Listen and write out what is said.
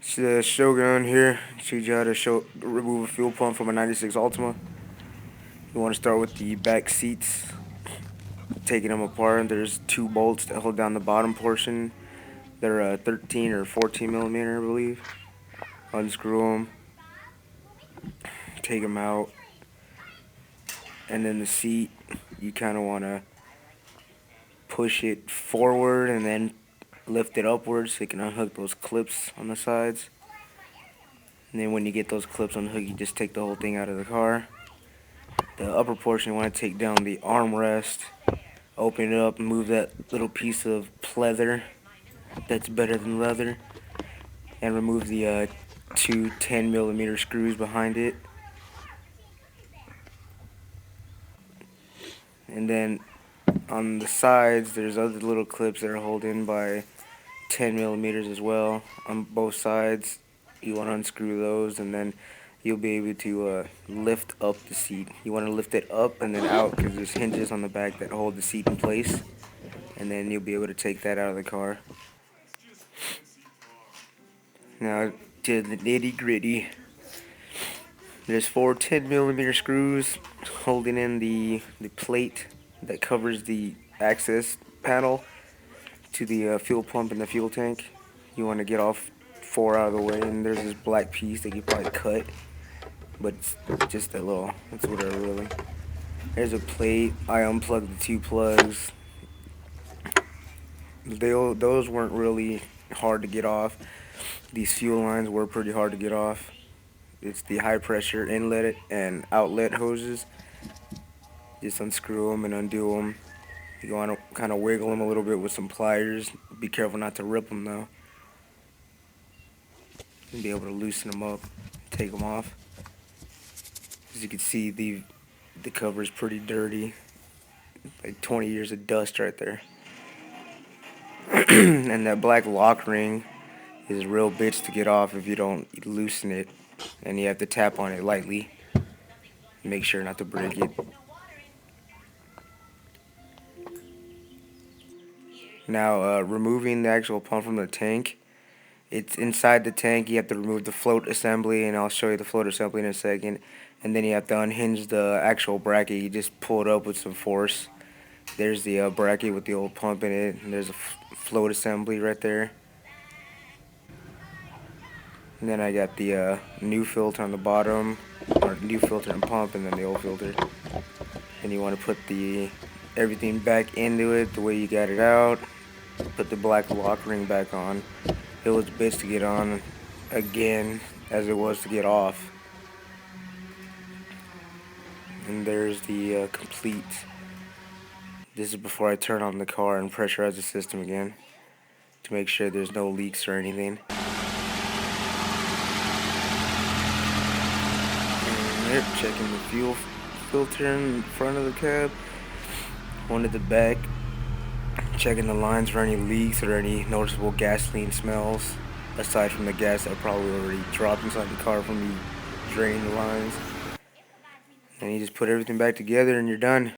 It's the Shogun here. Show you how to remove a fuel pump from a 96 Altima. You want to start with the back seats, taking them apart. There's two bolts that hold down the bottom portion. They're 13 or 14 millimeter, I believe. Unscrew them, take them out, and then the seat, you kind of want to push it forward and then lift it upwards so you can unhook those clips on the sides. And then when you get those clips unhooked, you just take the whole thing out of the car. The upper portion, you want to take down the armrest, open it up, and move that little piece of pleather that's better than leather, and remove the two 10 millimeter screws behind it. And then on the sides, there's other little clips that are held in by 10 millimeters as well on both sides. You want to unscrew those, and then you'll be able to lift up the seat. You want to lift it up and then out because there's hinges on the back that hold the seat in place, and then you'll be able to take that out of the car. Now to the nitty gritty. There's four 10 millimeter screws holding in the plate that covers the access panel to the fuel pump and the fuel tank. You want to get off four out of the way, and there's this black piece that you probably cut, but it's just a little, it's whatever really. There's a plate. I unplugged the two plugs. Those weren't really hard to get off. These fuel lines were pretty hard to get off. It's the high pressure inlet and outlet hoses. Just unscrew them and undo them. You want to kind of wiggle them a little bit with some pliers. Be careful not to rip them though. And be able to loosen them up, take them off. As you can see, the cover is pretty dirty. Like 20 years of dust right there. And that black lock ring is a real bitch to get off if you don't loosen it. And you have to tap on it lightly. Make sure not to break it. Now, removing the actual pump from the tank. It's inside the tank. You have to remove the float assembly, and I'll show you the float assembly in a second. And then you have to unhinge the actual bracket. You just pull it up with some force. There's the bracket with the old pump in it, and there's a float assembly right there. And then I got the new filter on the bottom, or new filter and pump, and then the old filter. And you want to put everything back into it the way you got it out. Put the black lock ring back on. It was a bitch to get on again as it was to get off. And there's the complete. This is before I turn on the car and pressurize the system again to make sure there's no leaks or anything. Yep, checking the fuel filter in front of the cab, one at the back, checking the lines for any leaks or any noticeable gasoline smells, aside from the gas that probably already dropped inside the car from me draining the lines. And you just put everything back together and you're done.